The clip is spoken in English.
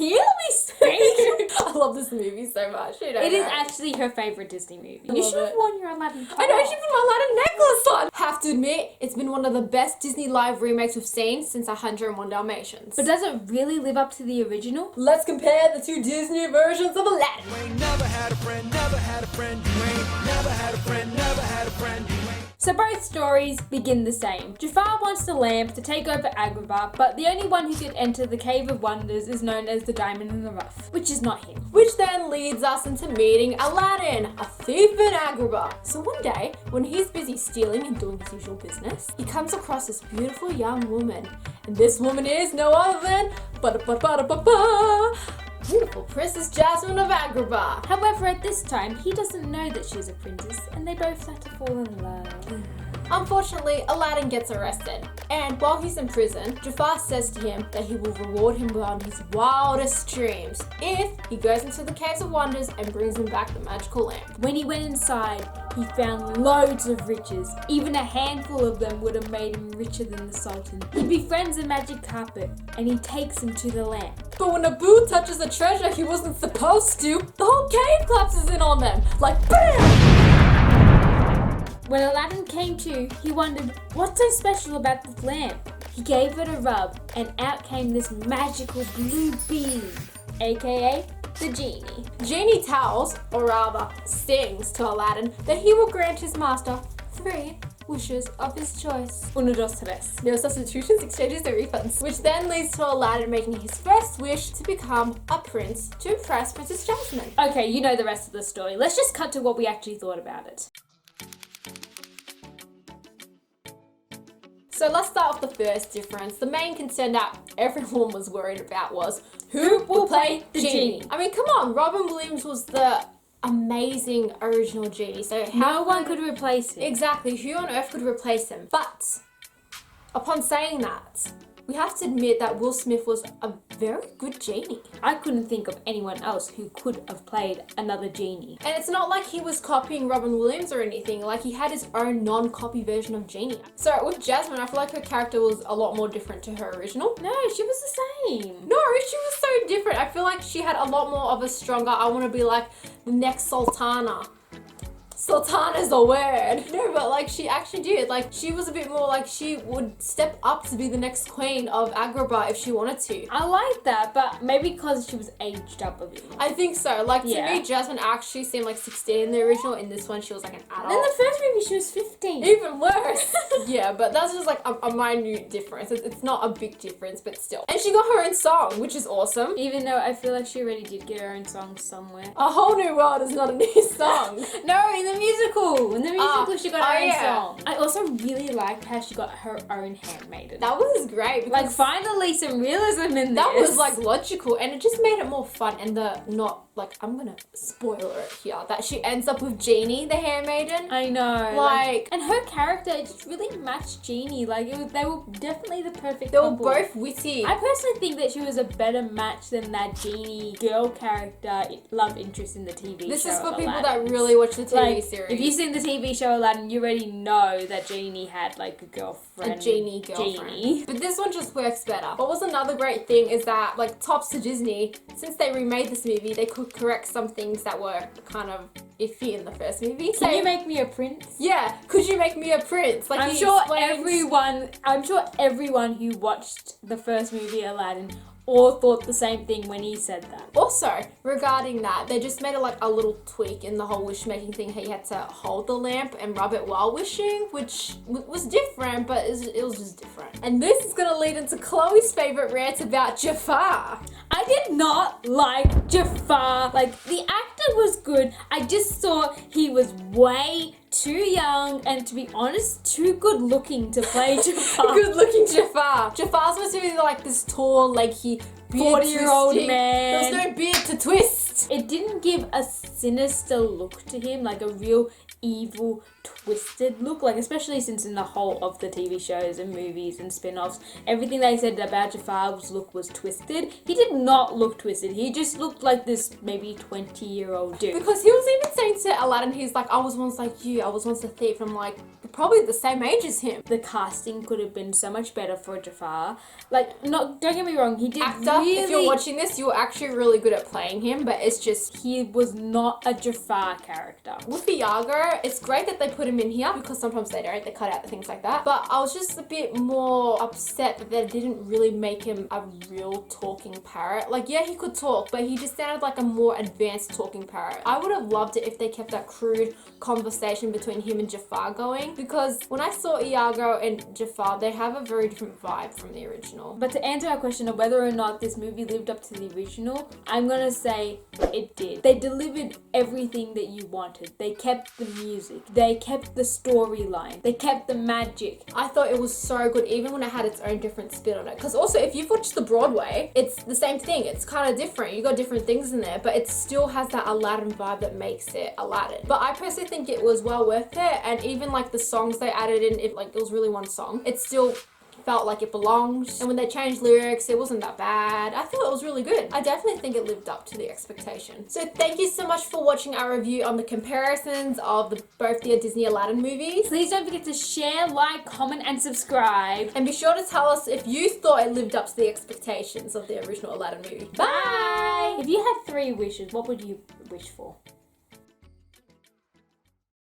hear me speak? I love this movie so much. It is actually her favourite Disney movie. You should have worn your Aladdin top. I know, she put my Aladdin necklace on. Have to admit, it's been one of the best Disney live remakes we've seen since 101 Dalmatians. But does it really live up to the original? Let's compare the two Disney versions of Aladdin. You ain't never had a friend, never had a friend. You ain't never had a friend, never had a friend. You ain't. So both stories begin the same. Jaffar wants the lamp to take over Agrabah, but the only one who could enter the Cave of Wonders is known as the Diamond in the Rough, which is not him. Which then leads us into meeting Aladdin, a thief in Agrabah. So one day, when he's busy stealing and doing his usual business, he comes across this beautiful young woman. And this woman is no other than beautiful Princess Jasmine of Agrabah. However, at this time, he doesn't know that she's a princess, and they both start to fall in love. Unfortunately, Aladdin gets arrested, and while he's in prison, Jaffar says to him that he will reward him beyond his wildest dreams if he goes into the Caves of Wonders and brings him back the magical lamp. When he went inside, he found loads of riches. Even a handful of them would have made him richer than the Sultan. He befriends a magic carpet, and he takes him to the lamp. But when Abu touches a treasure he wasn't supposed to, the whole cave collapses in on them, like BAM! When Aladdin came to, he wondered, what's so special about this lamp? He gave it a rub, and out came this magical blue beam, aka the Genie. Genie tells, or rather sings to Aladdin, that he will grant his master 3 wishes of his choice. 1, 2, 3. No substitutions, exchanges, or refunds. Which then leads to Aladdin making his first wish to become a prince to impress Princess Jasmine. Okay, you know the rest of the story. Let's just cut to what we actually thought about it. So let's start with the first difference. The main concern that everyone was worried about was who will play the Genie? I mean, come on, Robin Williams was the amazing original Genie, so No one could replace him. Exactly, who on earth could replace him? But upon saying that, we have to admit that Will Smith was a very good Genie. I couldn't think of anyone else who could have played another Genie. And it's not like he was copying Robin Williams or anything, like he had his own non-copy version of Genie. So with Jasmine, I feel like her character was a lot more different to her original. No, she was the same. No, she was so different. I feel like she had a lot more of a stronger, I want to be like the next Sultana. Sultana is a word. No, but like she actually did. Like she was a bit more like she would step up to be the next queen of Agrabah if she wanted to. I like that, but maybe because she was aged up a bit more. I think so. Like to Yeah. me, Jasmine actually seemed like 16 in the original. In this one, she was like an adult. In the first movie, she was 15. Even worse. Yeah, but that's just like a minute difference. It's not a big difference, but still. And she got her own song, which is awesome. Even though I feel like she already did get her own song somewhere. A Whole New World is not a new song. No, in the musical. In the musical, she got her own yeah. song. I also really liked how she got her own Handmaid. That was great. Because Like, finally some realism in this. that was like logical, and it just made it more fun. And the not like I'm gonna spoiler it here that she ends up with Genie, the handmaiden. I know. Like- and her character just really matched Genie. Like, they were definitely the perfect They were couple. both witty. I personally think that she was a better match than that Genie girl character love interest in the TV show. This is for people Aladdin. that really watch the TV Like, series. if you've seen the TV show Aladdin, you already know that Genie had like a girlfriend. A Genie girlfriend. Genie. But this one just works better. What was another great thing is that, like, tops to Disney, since they remade this movie, they could correct some things that were kind of iffy in the first movie. Can you make me a prince? Yeah, could you make me a prince? Like, I'm he sure explains- everyone who watched the first movie Aladdin all thought the same thing when he said that. Also, regarding that, they just made it like a little tweak in the whole wish-making thing. How you had to hold the lamp and rub it while wishing, which was different, but it was just different. And this is gonna lead into Chloe's favorite rant about Jaffar. I did not like Jaffar. Like, the actor was good. I just thought he was way too young and, to be honest, too good looking to play Jaffar. Good-looking Jaffar. Jaffar's supposed to be like this tall, lanky, 40-year-old beard-twisting- man. There was no beard to twist. It didn't give a sinister look to him, like a real evil, twisted look, like, especially since in the whole of the TV shows and movies and spin-offs, everything they said about Jaffar's look was twisted. He did not look twisted. He just looked like this maybe 20-year-old dude. Because he was even saying to Aladdin, he's like, I was once like you, I was once a thief. I'm like, probably the same age as him. The casting could have been so much better for Jaffar. Like, don't get me wrong, he did Actor, really... if you're watching this, you're actually really good at playing him, but it's just He was not a Jaffar character. with Iago, it's great that they put him in here because sometimes they don't, they cut out things like that. But I was just a bit more upset that they didn't really make him a real talking parrot. Like, yeah, he could talk, but he just sounded like a more advanced talking parrot. I would have loved it if they kept that crude conversation between him and Jaffar going, because when I saw Iago and Jaffar, they have a very different vibe from the original. But to answer our question of whether or not this movie lived up to the original, I'm gonna say it did. They delivered everything that you wanted. They kept the music. They kept the storyline. They kept the magic. I thought it was so good, even when it had its own different spin on it. Because also, if you've watched the Broadway, it's the same thing. It's kind of different. You got different things in there, but it still has that Aladdin vibe that makes it Aladdin. But I personally think it was well worth it, and even like the songs they added in, it was really one song, it still felt like it belonged. And when they changed lyrics, it wasn't that bad. I thought it was really good. I definitely think it lived up to the expectation. So thank you so much for watching our review on the comparisons of both the Disney Aladdin movies. Please don't forget to share, like, comment, and subscribe. And be sure to tell us if you thought it lived up to the expectations of the original Aladdin movie. Bye! If you had 3 wishes, what would you wish for?